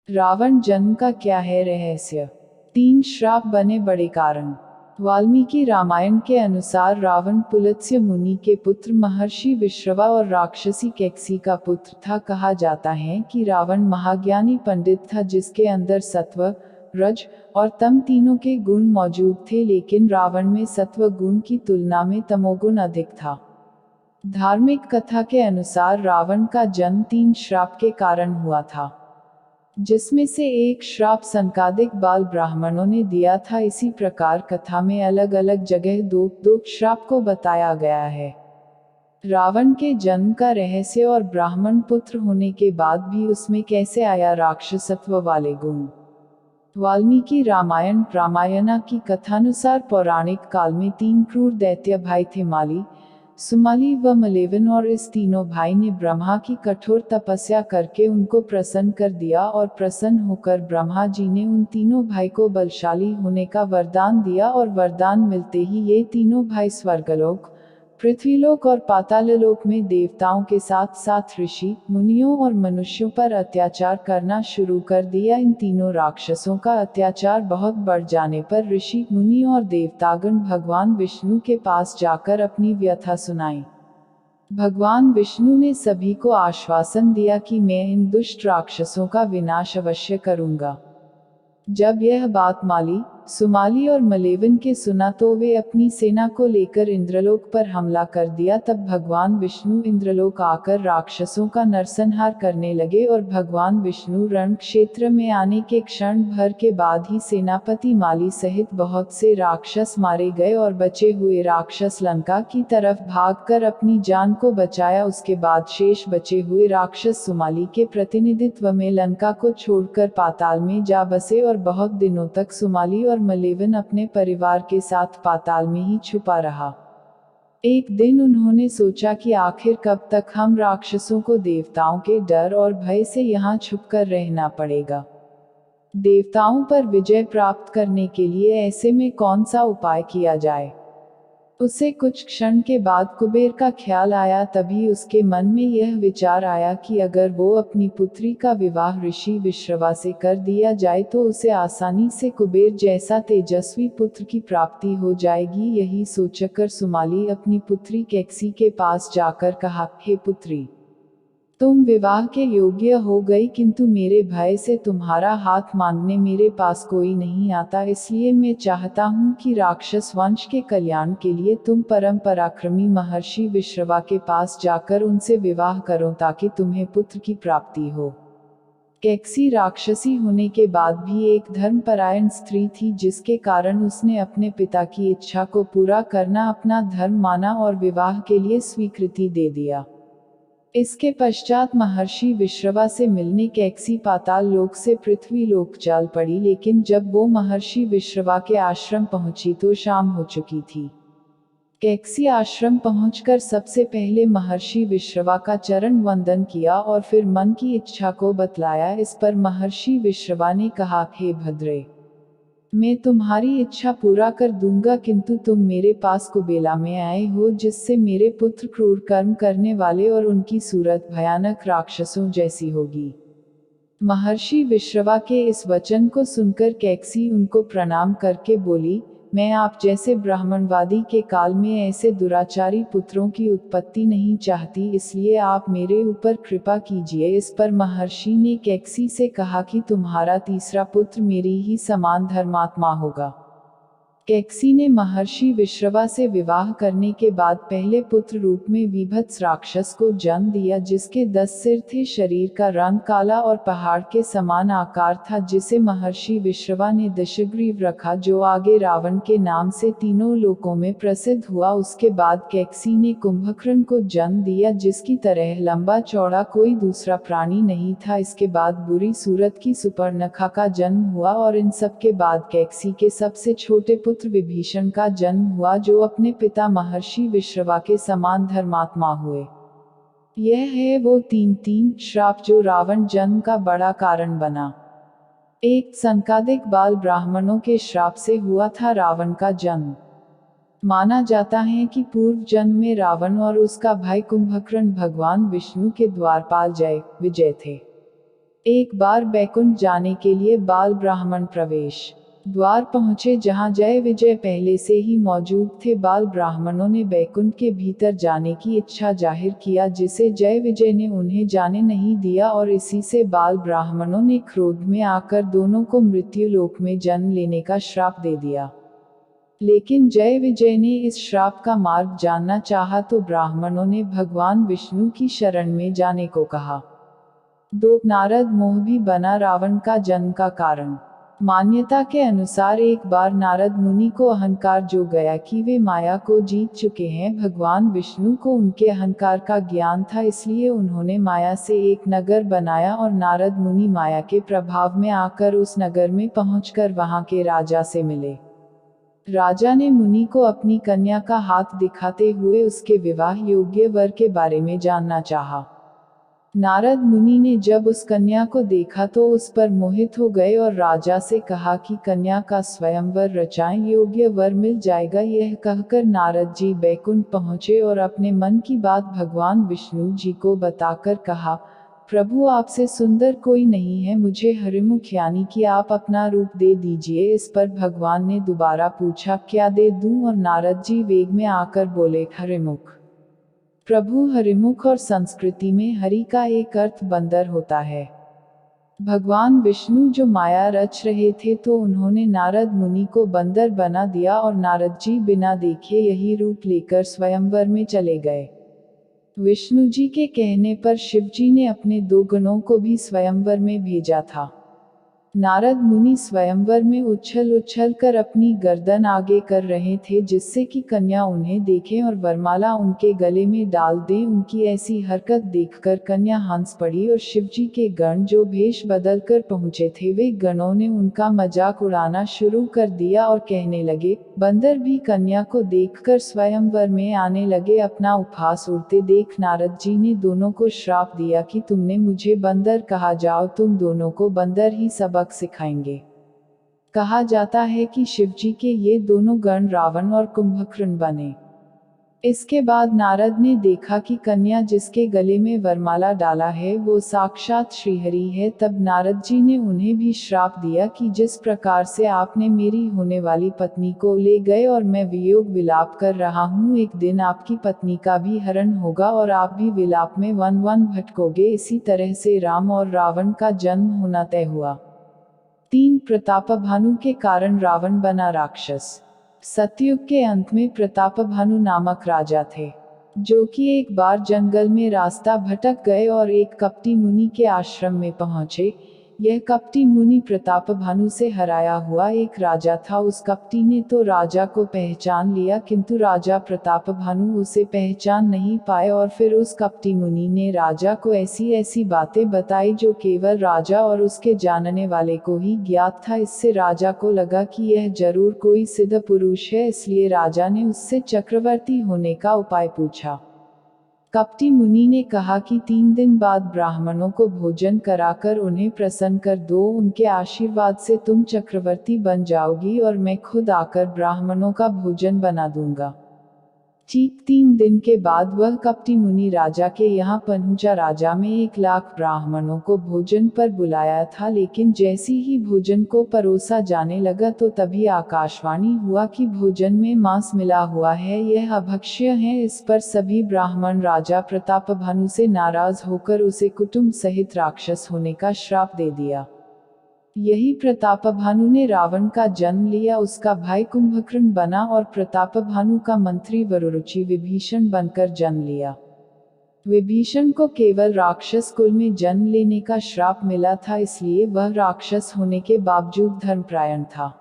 रावण जन्म का क्या है रहस्य? 3 श्राप बने बड़े कारण। वाल्मीकि रामायण के अनुसार रावण पुलत्स्य मुनि के पुत्र महर्षि विश्रवा और राक्षसी कैकसी का पुत्र था। कहा जाता है कि रावण महाज्ञानी पंडित था जिसके अंदर सत्व, रज और तम तीनों के गुण मौजूद थे, लेकिन रावण में सत्व गुण की तुलना में तमोगुण अधिक था। धार्मिक कथा के अनुसार रावण का जन्म 3 श्राप के कारण हुआ था, जिसमें से एक श्राप संकादिक बाल ब्राह्मणों ने दिया था। इसी प्रकार कथा में अलग अलग जगह दो श्राप को बताया गया है। रावण के जन्म का रहस्य और ब्राह्मण पुत्र होने के बाद भी उसमें कैसे आया राक्षसत्व वाले गुण। वाल्मीकि रामायणा की कथानुसार पौराणिक काल में 3 क्रूर दैत्य भाई थे, माली, सुमाली व मलेवन, और इस तीनों भाई ने ब्रह्मा की कठोर तपस्या करके उनको प्रसन्न कर दिया, और प्रसन्न होकर ब्रह्मा जी ने उन तीनों भाई को बलशाली होने का वरदान दिया, और वरदान मिलते ही ये तीनों भाई स्वर्गलोक, पृथ्वीलोक और पाताललोक में देवताओं के साथ साथ ऋषि, मुनियों और मनुष्यों पर अत्याचार करना शुरू कर दिया। इन तीनों राक्षसों का अत्याचार बहुत बढ़ जाने पर ऋषि, मुनि और देवतागण भगवान विष्णु के पास जाकर अपनी व्यथा सुनाई। भगवान विष्णु ने सभी को आश्वासन दिया कि मैं इन दुष्ट राक्षसों का विनाश अवश्य करूंगा। जब यह बात माली, सुमाली और मलेवन के सुना तो वे अपनी सेना को लेकर इंद्रलोक पर हमला कर दिया। तब भगवान विष्णु इंद्रलोक आकर राक्षसों का नरसंहार करने लगे, और भगवान विष्णु रण क्षेत्र में आने के क्षण भर के बाद ही सेनापति माली सहित बहुत से राक्षस मारे गए, और बचे हुए राक्षस लंका की तरफ भागकर अपनी जान को बचाया। उसके बाद शेष बचे हुए राक्षस सुमाली के प्रतिनिधित्व में लंका को छोड़कर पाताल में जा बसे, और बहुत दिनों तक सुमाली और मलेवन अपने परिवार के साथ पाताल में ही छुपा रहा। एक दिन उन्होंने सोचा कि आखिर कब तक हम राक्षसों को देवताओं के डर और भय से यहाँ छुपकर रहना पड़ेगा। देवताओं पर विजय प्राप्त करने के लिए ऐसे में कौन सा उपाय किया जाए। उसे कुछ क्षण के बाद कुबेर का ख्याल आया। तभी उसके मन में यह विचार आया कि अगर वो अपनी पुत्री का विवाह ऋषि विश्रवा से कर दिया जाए तो उसे आसानी से कुबेर जैसा तेजस्वी पुत्र की प्राप्ति हो जाएगी। यही सोचकर सुमाली अपनी पुत्री कैकसी के पास जाकर कहा, हे पुत्री, तुम विवाह के योग्य हो गई, किंतु मेरे भय से तुम्हारा हाथ मांगने मेरे पास कोई नहीं आता। इसलिए मैं चाहता हूँ कि राक्षस वंश के कल्याण के लिए तुम परम पराक्रमी महर्षि विश्रवा के पास जाकर उनसे विवाह करो, ताकि तुम्हें पुत्र की प्राप्ति हो। कैकसी राक्षसी होने के बाद भी एक धर्मपरायण स्त्री थी, जिसके कारण उसने अपने पिता की इच्छा को पूरा करना अपना धर्म माना और विवाह के लिए स्वीकृति दे दिया। इसके पश्चात महर्षि विश्रवा से मिलने कैकसी पाताल लोक से पृथ्वी लोक चल पड़ी, लेकिन जब वो महर्षि विश्रवा के आश्रम पहुंची तो शाम हो चुकी थी। कैकसी आश्रम पहुंचकर सबसे पहले महर्षि विश्रवा का चरण वंदन किया और फिर मन की इच्छा को बतलाया। इस पर महर्षि विश्रवा ने कहा, हे भद्रे, मैं तुम्हारी इच्छा पूरा कर दूंगा, किंतु तुम मेरे पास कुबेला में आए हो, जिससे मेरे पुत्र क्रूर कर्म करने वाले और उनकी सूरत भयानक राक्षसों जैसी होगी। महर्षि विश्रवा के इस वचन को सुनकर कैकसी उनको प्रणाम करके बोली, मैं आप जैसे ब्राह्मणवादी के काल में ऐसे दुराचारी पुत्रों की उत्पत्ति नहीं चाहती, इसलिए आप मेरे ऊपर कृपा कीजिए। इस पर महर्षि ने कैकसी से कहा कि तुम्हारा तीसरा पुत्र मेरी ही समान धर्मात्मा होगा। कैकसी ने महर्षि विश्रवा से विवाह करने के बाद पहले पुत्र रूप में वीभत्स राक्षस को जन्म दिया, जिसके 10 सिर थे, शरीर का रंग काला और पहाड़ के समान आकार था, जिसे महर्षि विश्रवा ने दशग्रीव रखा, जो आगे रावण के नाम से तीनों लोकों में प्रसिद्ध हुआ। उसके बाद कैकसी ने कुंभकर्ण को जन्म दिया, जिसकी तरह लंबा चौड़ा कोई दूसरा प्राणी नहीं था। इसके बाद बुरी सूरत की सुपर्णखा का जन्म हुआ, और इन सब के बाद कैकसी के सबसे छोटे पुत्र विभीषण का जन्म हुआ, जो अपने पिता महर्षि विश्रवा के समान धर्मात्मा हुए। यह है वो तीन श्राप जो रावण जन्म का बड़ा कारण बना। एक संकादिक बाल ब्राह्मणों के श्राप से हुआ था रावण का जन्म। माना जाता है कि पूर्व जन्म में रावण और उसका भाई कुंभकर्ण भगवान विष्णु के द्वारपाल विजय थे। एक बार बैकुंठ जाने के लिए बाल ब्राह्मण प्रवेश द्वार पहुंचे, जहां जय विजय पहले से ही मौजूद थे। बाल ब्राह्मणों ने बैकुंठ के भीतर जाने की इच्छा जाहिर किया, जिसे जय विजय ने उन्हें जाने नहीं दिया, और इसी से बाल ब्राह्मणों ने क्रोध में आकर दोनों को मृत्यु लोक में जन्म लेने का श्राप दे दिया। लेकिन जय विजय ने इस श्राप का मार्ग जानना चाहा, तो ब्राह्मणों ने भगवान विष्णु की शरण में जाने को कहा। 2 नारद मोह भी बना रावण का जन्म का कारण। मान्यता के अनुसार एक बार नारद मुनि को अहंकार जो गया कि वे माया को जीत चुके हैं। भगवान विष्णु को उनके अहंकार का ज्ञान था, इसलिए उन्होंने माया से एक नगर बनाया, और नारद मुनि माया के प्रभाव में आकर उस नगर में पहुंचकर वहां के राजा से मिले। राजा ने मुनि को अपनी कन्या का हाथ दिखाते हुए उसके विवाह योग्य वर के बारे में जानना चाहा। नारद मुनि ने जब उस कन्या को देखा तो उस पर मोहित हो गए और राजा से कहा कि कन्या का स्वयंवर रचाएं, योग्य वर मिल जाएगा। यह कहकर नारद जी बैकुंठ पहुंचे और अपने मन की बात भगवान विष्णु जी को बताकर कहा, प्रभु आपसे सुंदर कोई नहीं है, मुझे हरिमुख यानी कि आप अपना रूप दे दीजिए। इस पर भगवान ने दोबारा पूछा, क्या दे दूं? और नारद जी वेग में आकर बोले, हरिमुख। प्रभु हरिमुख और संस्कृति में हरि का एक अर्थ बंदर होता है। भगवान विष्णु जो माया रच रहे थे, तो उन्होंने नारद मुनि को बंदर बना दिया, और नारद जी बिना देखे यही रूप लेकर स्वयंवर में चले गए। विष्णु जी के कहने पर शिव जी ने अपने 2 गणों को भी स्वयंवर में भेजा था। नारद मुनि स्वयंवर में उछल उछल कर अपनी गर्दन आगे कर रहे थे, जिससे कि कन्या उन्हें देखे और वरमाला उनके गले में डाल दे। उनकी ऐसी हरकत देखकर कन्या हंस पड़ी, और शिवजी के गण जो भेष बदल कर पहुंचे थे, वे गणों ने उनका मजाक उड़ाना शुरू कर दिया और कहने लगे। बंदर भी कन्या को देखकर स्वयंवर में आने लगे। अपना उपहास उड़ते देख नारद जी ने दोनों को श्राप दिया कि तुमने मुझे बंदर कहा, जाओ तुम दोनों को बंदर ही सबक सिखाएंगे। कहा जाता है कि शिवजी के ये दोनों गण रावण और कुंभकर्ण बने। इसके बाद नारद ने देखा कि कन्या जिसके गले में वरमाला डाला है वो साक्षात श्रीहरि है। तब नारद जी ने उन्हें भी श्राप दिया कि जिस प्रकार से आपने मेरी होने वाली पत्नी को ले गए और मैं वियोग विलाप कर रहा हूँ, एक दिन आपकी पत्नी का भी हरण होगा और आप भी विलाप में वन वन भटकोगे। इसी तरह से राम और रावण का जन्म होना तय हुआ। 3 प्रतापभानु के कारण रावण बना राक्षस। सतयुग के अंत में प्रतापभानु नामक राजा थे, जो कि एक बार जंगल में रास्ता भटक गए और एक कपटी मुनि के आश्रम में पहुंचे। यह कपटी मुनि प्रतापभानु से हराया हुआ एक राजा था। उस कपटी ने तो राजा को पहचान लिया, किंतु राजा प्रतापभानु उसे पहचान नहीं पाए, और फिर उस कपटी मुनि ने राजा को ऐसी ऐसी बातें बताई जो केवल राजा और उसके जानने वाले को ही ज्ञात था। इससे राजा को लगा कि यह जरूर कोई सिद्ध पुरुष है, इसलिए राजा ने उससे चक्रवर्ती होने का उपाय पूछा। कपटी मुनि ने कहा कि 3 दिन बाद ब्राह्मणों को भोजन कराकर उन्हें प्रसन्न कर दो, उनके आशीर्वाद से तुम चक्रवर्ती बन जाओगी और मैं खुद आकर ब्राह्मणों का भोजन बना दूंगा। ठीक 3 दिन के बाद वह कपटी मुनि राजा के यहाँ पहुंचा। राजा में 1 लाख ब्राह्मणों को भोजन पर बुलाया था, लेकिन जैसी ही भोजन को परोसा जाने लगा तो तभी आकाशवाणी हुआ कि भोजन में मांस मिला हुआ है, यह अभक्ष्य है। इस पर सभी ब्राह्मण राजा प्रतापभानु से नाराज होकर उसे कुटुंब सहित राक्षस होने का श्राप दे दिया। यही प्रतापभानु ने रावण का जन्म लिया, उसका भाई कुंभकर्ण बना और प्रतापभानु का मंत्री वरुरुचि विभीषण बनकर जन्म लिया। विभीषण को केवल राक्षस कुल में जन्म लेने का श्राप मिला था, इसलिए वह राक्षस होने के बावजूद धर्मपरायण था।